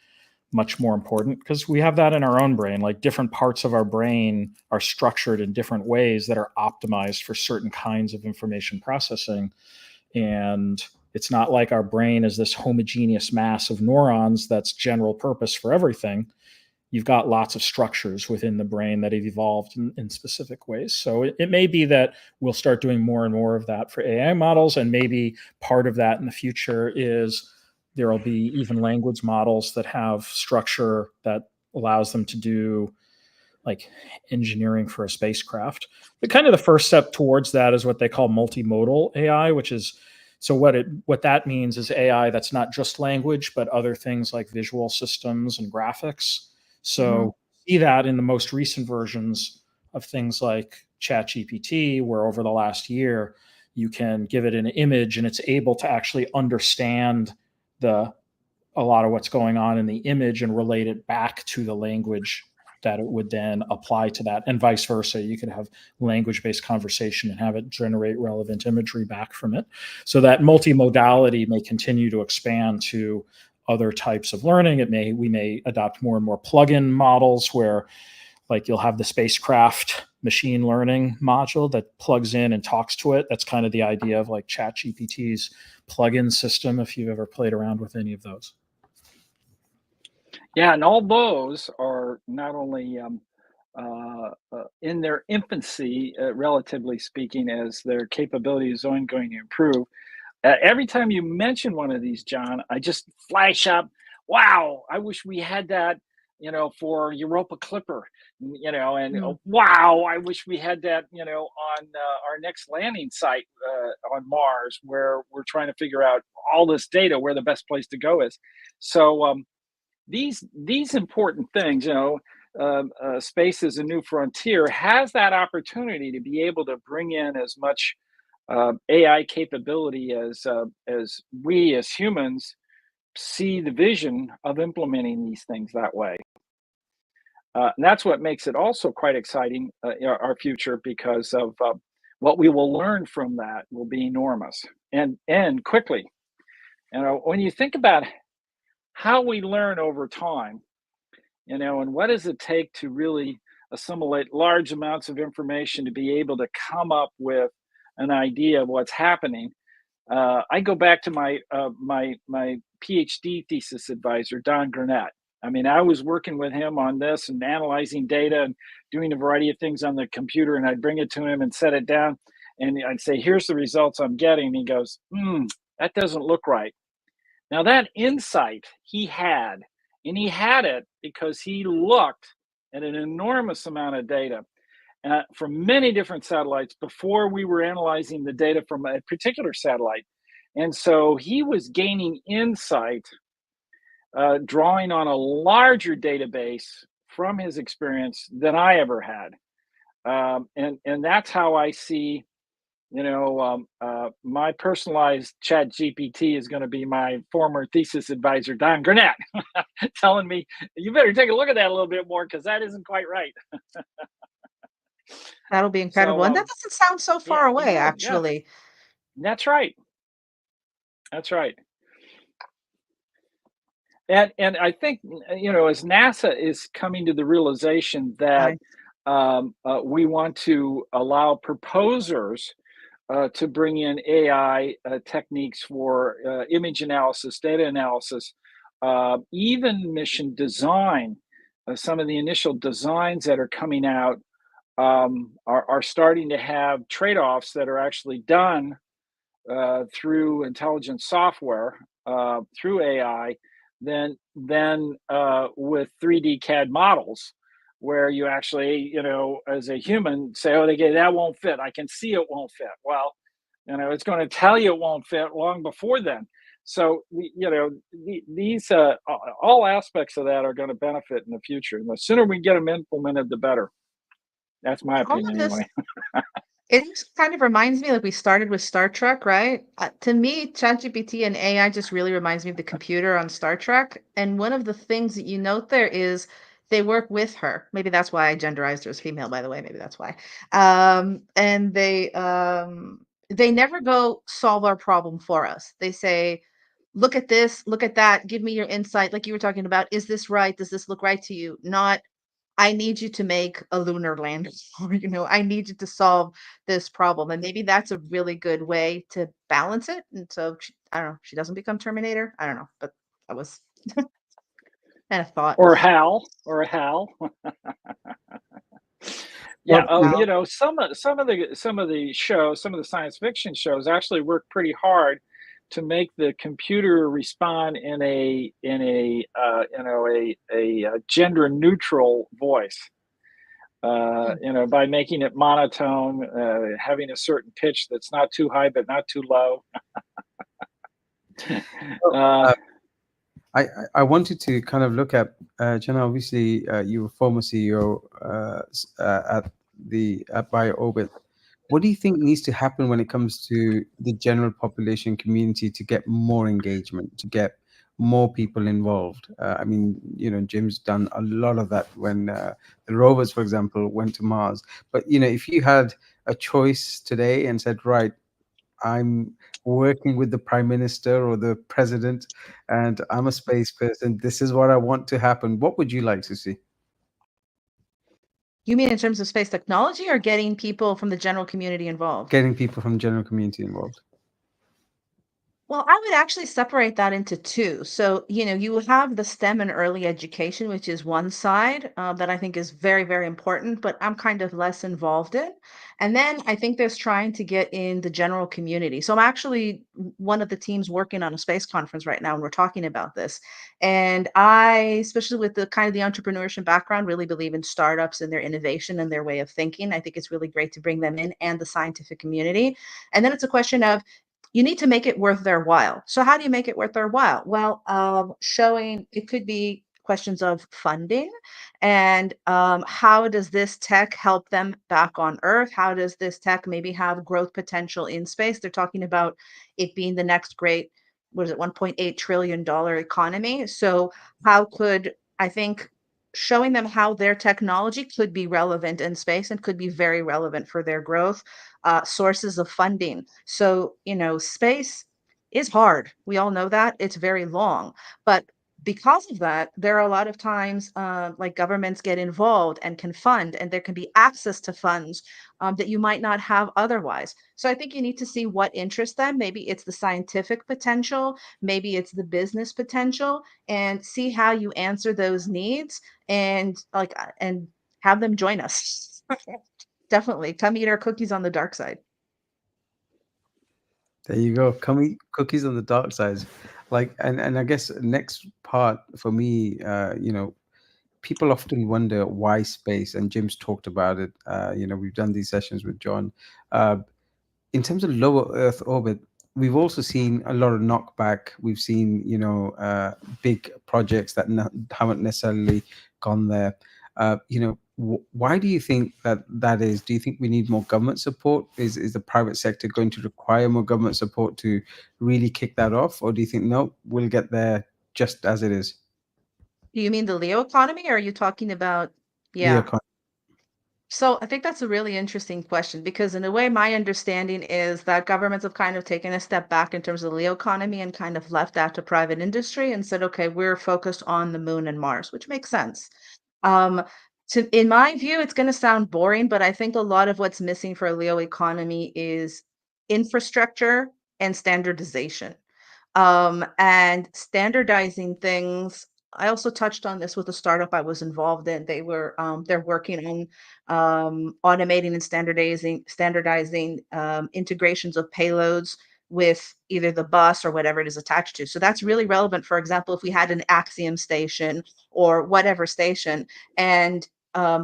much more important, because we have that in our own brain. Like, different parts of our brain are structured in different ways that are optimized for certain kinds of information processing. And it's not like our brain is this homogeneous mass of neurons that's general purpose for everything. you've got lots of structures within the brain that have evolved in specific ways. So it may be that we'll start doing more and more of that for AI models, and maybe part of that in the future is there will be even language models that have structure that allows them to do like engineering for a spacecraft. But kind of the first step towards that is what they call multimodal AI, which is so what that means is AI that's not just language, but other things like visual systems and graphics. So see that in the most recent versions of things like ChatGPT, where over the last year you can give it an image and it's able to actually understand a lot of what's going on in the image and relate it back to the language that it would then apply to that, and vice versa. You could have language-based conversation and have it generate relevant imagery back from it. So that multimodality may continue to expand to other types of learning. We may adopt more and more plug-in models where like you'll have the spacecraft machine learning module that plugs in and talks to it. That's kind of the idea of like ChatGPT's plug-in system, if you've ever played around with any of those. Yeah, and all those are not only in their infancy, relatively speaking, as their capability is only going to improve. Every time you mention one of these, John, I just flash up, wow, I wish we had that, for Europa Clipper, and wow, I wish we had that, on our next landing site on Mars, where we're trying to figure out all this data, where the best place to go is. So, these important things, space is a new frontier, has that opportunity to be able to bring in as much AI capability as we as humans see the vision of implementing these things that way. And that's what makes it also quite exciting, our future, because of what we will learn from that will be enormous and quickly. When you think about how we learn over time, and what does it take to really assimilate large amounts of information to be able to come up with an idea of what's happening. I go back to my PhD thesis advisor, Don Gurnett. I mean, I was working with him on this and analyzing data and doing a variety of things on the computer, and I'd bring it to him and set it down, and I'd say, here's the results I'm getting. And he goes, that doesn't look right. Now that insight he had, and he had it because he looked at an enormous amount of data from many different satellites before we were analyzing the data from a particular satellite. And so he was gaining insight, drawing on a larger database from his experience than I ever had. And that's how I see, my personalized Chat GPT is going to be my former thesis advisor, Don Gurnett, telling me, you better take a look at that a little bit more, because that isn't quite right. That'll be incredible. So, And that doesn't sound so far away, actually. That's right. That's right. And I think, as NASA is coming to the realization that we want to allow proposers to bring in AI techniques for image analysis, data analysis, even mission design. Some of the initial designs that are coming out are starting to have trade-offs that are actually done through intelligent software, through AI, than with 3D CAD models, where you actually, as a human, say, oh, that won't fit. I can see it won't fit. Well, it's going to tell you it won't fit long before then. So, these all aspects of that are going to benefit in the future. And the sooner we get them implemented, the better. That's my opinion, anyway. It just kind of reminds me, like we started with Star Trek, right? To me, ChatGPT and AI just really reminds me of the computer on Star Trek. And one of the things that you note there is they work with her. Maybe that's why I genderized her as female, by the way. Maybe that's why. And they never go solve our problem for us. They say, look at this, look at that, give me your insight. Like you were talking about, is this right? Does this look right to you? Not, I need you to make a lunar lander, or, I need you to solve this problem. And maybe that's a really good way to balance it. And so, I don't know, she doesn't become Terminator. I don't know, but that was. And a thought. Or Hal. Yeah, Well, you know, you know, some of the shows, some of the science fiction shows actually work pretty hard to make the computer respond in a gender neutral voice. You know, by making it monotone, having a certain pitch that's not too high but not too low. uh, uh, I wanted to kind of look at Jenna. Obviously, you were former CEO at BioOrbit. What do you think needs to happen when it comes to the general population community to get more engagement, to get more people involved? I mean, you know, Jim's done a lot of that when the rovers, for example, went to Mars. But you know, if you had a choice today and said, right, I'm working with the prime minister or the president, and I'm a space person. This is what I want to happen. What would you like to see? You mean in terms of space technology or getting people from the general community involved? Getting people from general community involved. Well, I would actually separate that into two. So, you have the STEM and early education, which is one side that I think is very, very important, but I'm kind of less involved in. And then I think there's trying to get in the general community. So I'm actually one of the teams working on a space conference right now, and we're talking about this. And I, especially with the kind of the entrepreneurship background, really believe in startups and their innovation and their way of thinking. I think it's really great to bring them in and the scientific community. And then it's a question of you need to make it worth their while. So how do you make it worth their while? Well, showing it could be questions of funding and how does this tech help them back on Earth? How does this tech maybe have growth potential in space? They're talking about it being the next great, what is it, $1.8 trillion economy. So how could I think showing them how their technology could be relevant in space and could be very relevant for their growth, sources of funding. So, space is hard. We all know that. It's very long. But because of that, there are a lot of times like governments get involved and can fund, and there can be access to funds that you might not have otherwise. So I think you need to see what interests them. Maybe it's the scientific potential, maybe it's the business potential, and see how you answer those needs and have them join us. Definitely. Come eat our cookies on the dark side. There you go. Come eat cookies on the dark side. Like, and I guess next part for me, you know, people often wonder why space, and Jim's talked about it. You know, we've done these sessions with John. Uh, in terms of lower Earth orbit, we've also seen a lot of knockback. We've seen, you know, big projects that haven't necessarily gone there. You know, why do you think that is? Do you think we need more government support? Is the private sector going to require more government support to really kick that off, or do you think no, we'll get there just as it is? Do you mean the Leo economy, or are you talking about? Leo, Yeah. So I think that's a really interesting question because, in a way, my understanding is that governments have kind of taken a step back in terms of the Leo economy and kind of left that to private industry and said, okay, we're focused on the moon and Mars, which makes sense. Um, in my view, it's going to sound boring, but I think a lot of what's missing for a Leo economy is infrastructure and standardization. And standardizing things. I also touched on this with a startup I was involved in. They're working on automating and standardizing integrations of payloads with either the bus or whatever it is attached to. So that's really relevant. For example, if we had an Axiom station or whatever station, and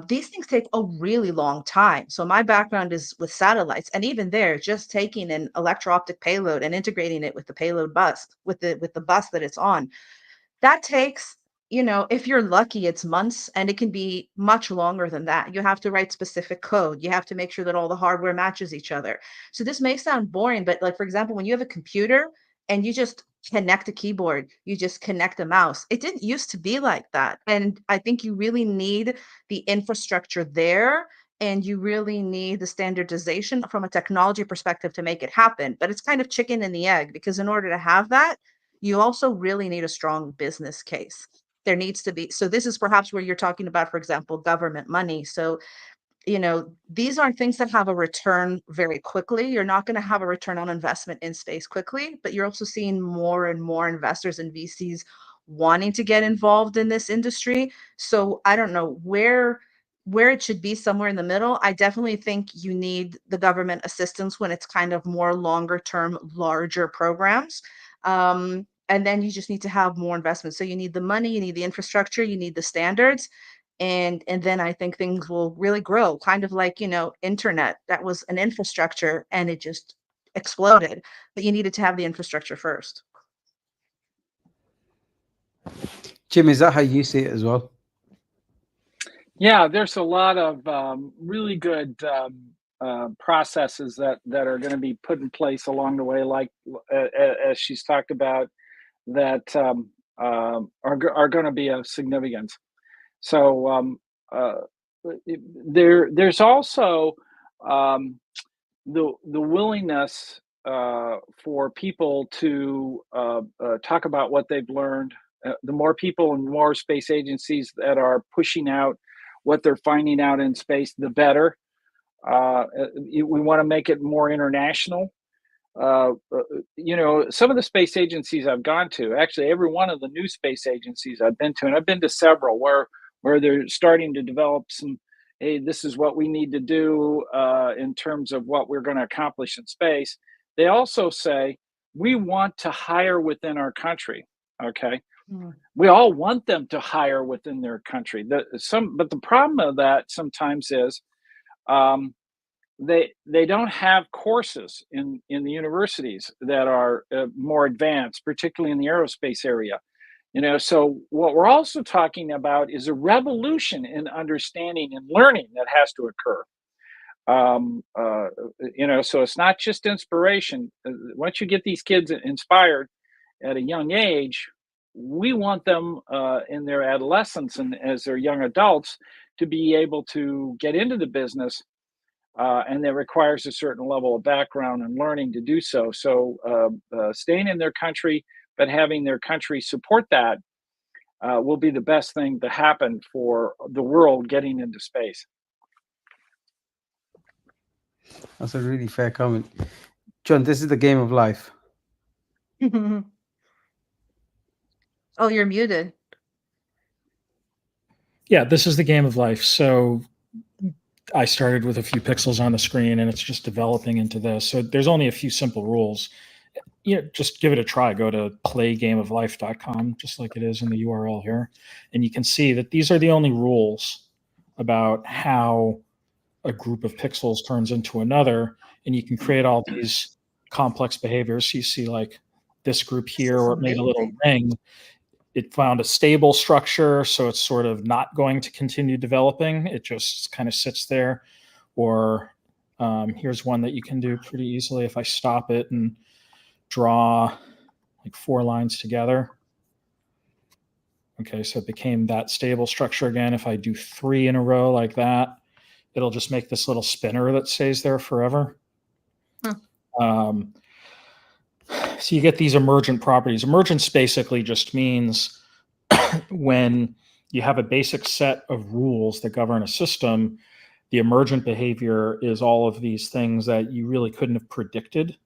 these things take a really long time. So my background is with satellites, and even there, just taking an electro-optic payload and integrating it with the payload bus, with the bus that it's on, that takes, if you're lucky, it's months, and it can be much longer than that. You have to write specific code. You have to make sure that all the hardware matches each other. So this may sound boring, but like, for example, when you have a computer and you just connect a keyboard, you just connect a mouse. It didn't used to be like that. And I think you really need the infrastructure there, and you really need the standardization from a technology perspective to make it happen. But it's kind of chicken and the egg, because in order to have that, you also really need a strong business case. There needs to be, so this is perhaps where you're talking about, for example, government money. So, these aren't things that have a return very quickly. You're not going to have a return on investment in space quickly, but you're also seeing more and more investors and VCs wanting to get involved in this industry. So I don't know where it should be, somewhere in the middle. I definitely think you need the government assistance when it's kind of more longer term, larger programs. And then you just need to have more investment. So you need the money, you need the infrastructure, you need the standards. And then I think things will really grow, kind of like, internet. That was an infrastructure and it just exploded, but you needed to have the infrastructure first. Jim, is that how you see it as well? Yeah, there's a lot of really good processes that are going to be put in place along the way, like as she's talked about, that are going to be of significance. So there's also the willingness for people to talk about what they've learned. The more people and more space agencies that are pushing out what they're finding out in space, the better. We want to make it more international. Some of the space agencies I've gone to, actually every one of the new space agencies I've been to, and I've been to several where they're starting to develop some, hey, this is what we need to do in terms of what we're going to accomplish in space. They also say, we want to hire within our country, okay? We all want them to hire within their country. But the problem of that sometimes is they don't have courses in the universities that are more advanced, particularly in the aerospace area. So what we're also talking about is a revolution in understanding and learning that has to occur. So it's not just inspiration. Once you get these kids inspired at a young age, we want them in their adolescence and as they're young adults to be able to get into the business, and that requires a certain level of background and learning to do so. So staying in their country, but having their country support that will be the best thing to happen for the world getting into space. That's a really fair comment. John, this is the game of life. Oh, you're muted. Yeah, this is the game of life. So I started with a few pixels on the screen and it's just developing into this. So there's only a few simple rules. Just give it a try. Go to playgameoflife.com, just like it is in the URL here. And you can see that these are the only rules about how a group of pixels turns into another. And you can create all these complex behaviors. So you see like this group here, where it made a little ring. It found a stable structure, so it's sort of not going to continue developing. It just kind of sits there. Or here's one that you can do pretty easily if I stop it and draw like 4 lines together. Okay, so it became that stable structure again. If I do 3 in a row like that, it'll just make this little spinner that stays there forever. So you get these emergent properties. Emergence basically just means when you have a basic set of rules that govern a system, the emergent behavior is all of these things that you really couldn't have predicted.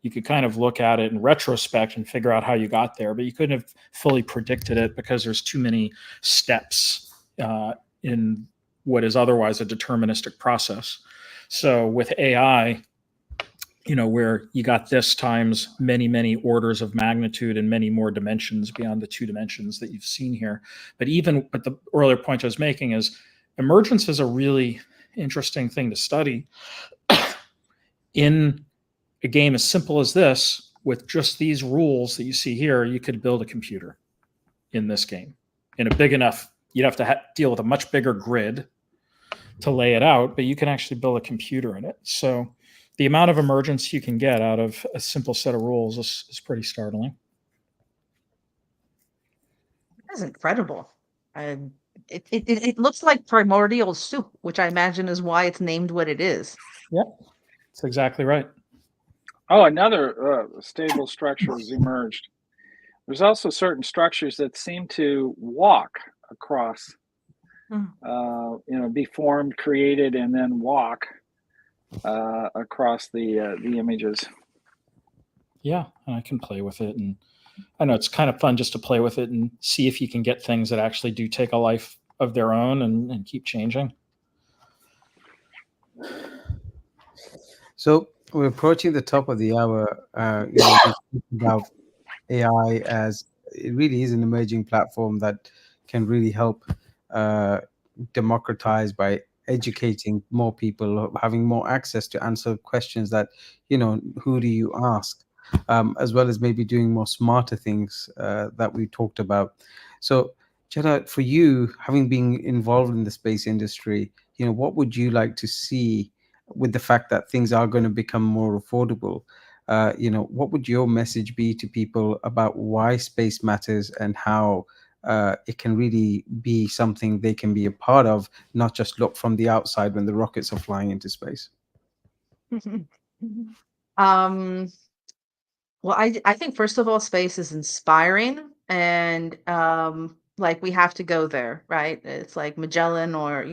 You could kind of look at it in retrospect and figure out how you got there, but you couldn't have fully predicted it because there's too many steps in what is otherwise a deterministic process. So with AI, where you got this times many, many orders of magnitude and many more dimensions beyond the 2 dimensions that you've seen here. But the earlier point I was making is emergence is a really interesting thing to study. In a game as simple as this, with just these rules that you see here, you could build a computer in this game. In a big enough, you'd have to deal with a much bigger grid to lay it out, but you can actually build a computer in it. So the amount of emergence you can get out of a simple set of rules is pretty startling. That's incredible. It looks like primordial soup, which I imagine is why it's named what it is. Yep, that's exactly right. Oh, another stable structure has emerged. There's also certain structures that seem to walk across, be formed, created, and then walk across the images. Yeah, and I can play with it and I know it's kind of fun just to play with it and see if you can get things that actually do take a life of their own and keep changing. So we're approaching the top of the hour. About AI as it really is an emerging platform that can really help uh, democratize by educating more people, having more access to answer questions that, who do you ask, as well as maybe doing more smarter things that we talked about. So, Chana, for you, having been involved in the space industry, what would you like to see with the fact that things are going to become more affordable? What would your message be to people about why space matters and how it can really be something they can be a part of, not just look from the outside when the rockets are flying into space? um Well, I think first of all, space is inspiring, and like we have to go there, right? It's like Magellan, or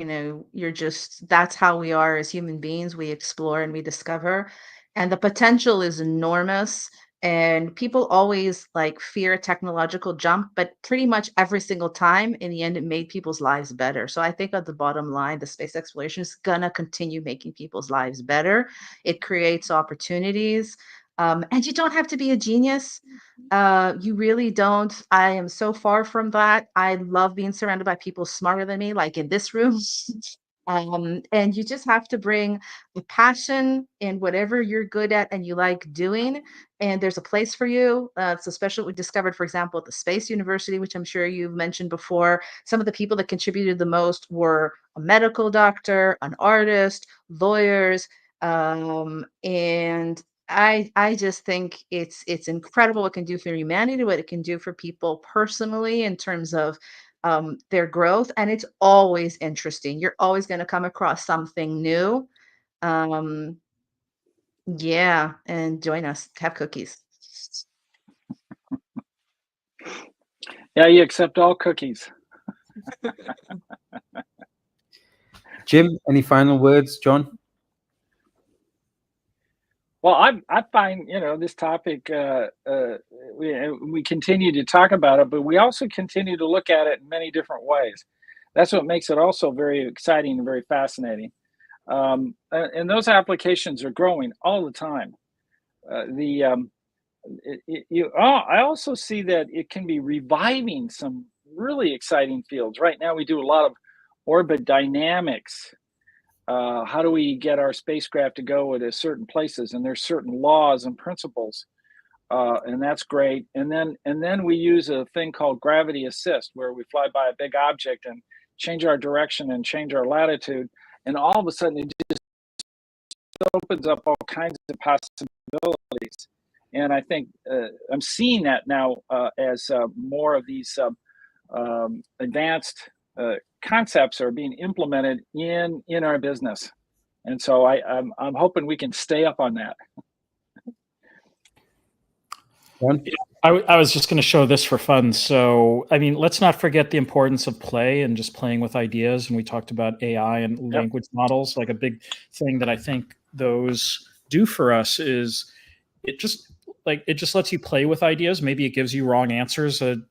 you're just that's how we are as human beings. We explore and we discover, and the potential is enormous. And people always like fear a technological jump, but pretty much every single time, in the end, it made people's lives better. So I think at the bottom line, the space exploration is gonna continue making people's lives better. It creates opportunities. And you don't have to be a genius. You really don't. I am so far from that. I love being surrounded by people smarter than me, like in this room. And you just have to bring a passion in whatever you're good at and you like doing. And there's a place for you. It's especially what we discovered, for example, at the Space University, which I'm sure you've mentioned before. Some of the people that contributed the most were a medical doctor, an artist, lawyers, and I just think it's incredible what it can do for humanity, what it can do for people personally in terms of their growth, and it's always interesting. You're always going to come across something new. Um, yeah, and join us. Have cookies. Yeah, you accept all cookies. Jim, any final words, John? Well, I find this topic. We continue to talk about it, but we also continue to look at it in many different ways. That's what makes it also very exciting and very fascinating. And those applications are growing all the time. I also see that it can be reviving some really exciting fields. Right now, we do a lot of orbit dynamics. How do we get our spacecraft to go to certain places? And there's certain laws and principles, and that's great. And then we use a thing called gravity assist, where we fly by a big object and change our direction and change our latitude, and all of a sudden it just opens up all kinds of possibilities. And I think I'm seeing that now as more of these advanced concepts are being implemented in our business, and so I'm hoping we can stay up on that. I was just going to show this for fun. So, I mean, let's not forget the importance of play and just playing with ideas. And we talked about AI and language models. Like a big thing that I think those do for us is it just lets you play with ideas. Maybe it gives you wrong answers, too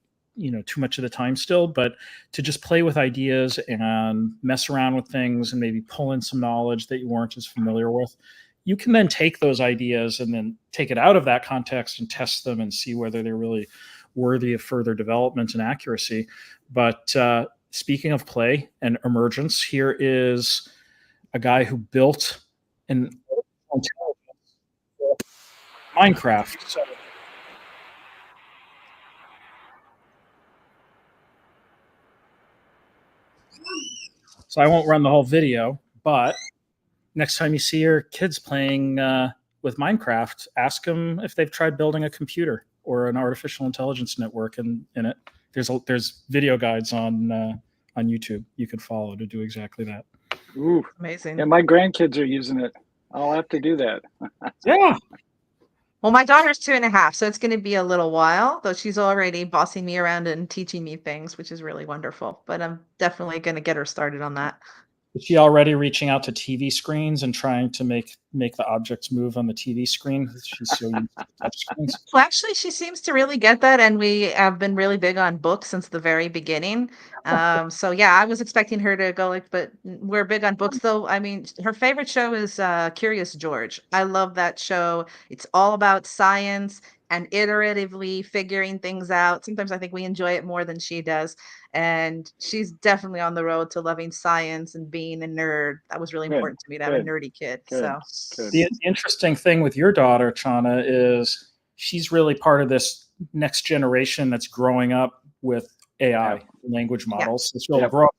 much of the time still, but to just play with ideas and mess around with things and maybe pull in some knowledge that you weren't as familiar with. You can then take those ideas and then take it out of that context and test them and see whether they're really worthy of further development and accuracy. But speaking of play and emergence, here is a guy who built an Minecraft. So I won't run the whole video, but next time you see your kids playing with Minecraft, ask them if they've tried building a computer or an artificial intelligence network in it. There's video guides on YouTube you can follow to do exactly that. Ooh, amazing. Yeah, my grandkids are using it. I'll have to do that. Yeah. Well, my daughter's 2.5, so it's going to be a little while, though she's already bossing me around and teaching me things, which is really wonderful. But I'm definitely going to get her started on that. Is she already reaching out to TV screens and trying to make the objects move on the TV screen? She's so used to touch screens. Well, actually, she seems to really get that, and we have been really big on books since the very beginning. So yeah, I was expecting her to go like, but we're big on books, though. I mean, her favorite show is Curious George. I love that show. It's all about science and iteratively figuring things out. Sometimes I think we enjoy it more than she does. And she's definitely on the road to loving science and being a nerd. That was really Good, important to me to have a good, nerdy kid. good, So good. The interesting thing with your daughter, Chana, is she's really part of this next generation that's growing up with AI language models. So she'll grow up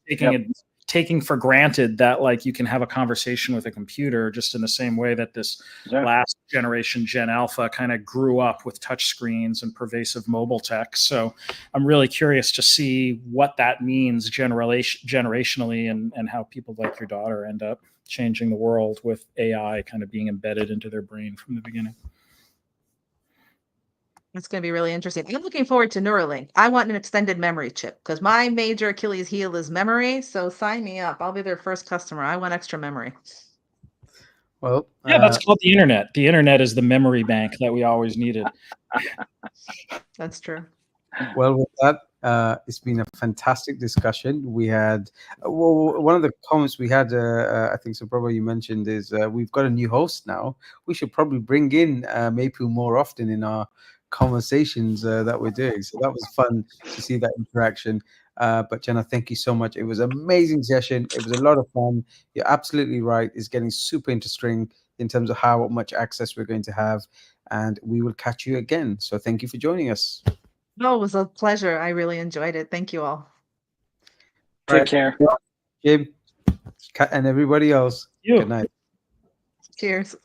taking for granted that like you can have a conversation with a computer, just in the same way that this last generation Gen Alpha kind of grew up with touch screens and pervasive mobile tech. So I'm really curious to see what that means generationally and how people like your daughter end up changing the world with AI kind of being embedded into their brain from the beginning. it's going to be really interesting. I'm looking forward to Neuralink. I want an extended memory chip because my major Achilles heel is memory. So sign me up. I'll be their first customer. I want extra memory. Well, yeah, that's called the internet. The internet is the memory bank that we always needed. That's true. Well, with that, it's been a fantastic discussion. We had one of the comments we had, I think, so probably you mentioned, is we've got a new host now. We should probably bring in Mapu more often in our conversations that we're doing. So that was fun to see that interaction. But Jenna, thank you so much. It was an amazing session. It was a lot of fun. You're absolutely right. It's getting super interesting in terms of how much access we're going to have. And we will catch you again. So thank you for joining us. No, it was a pleasure. I really enjoyed it. Thank you all. Take care. Jim, and everybody else. Good night. Cheers.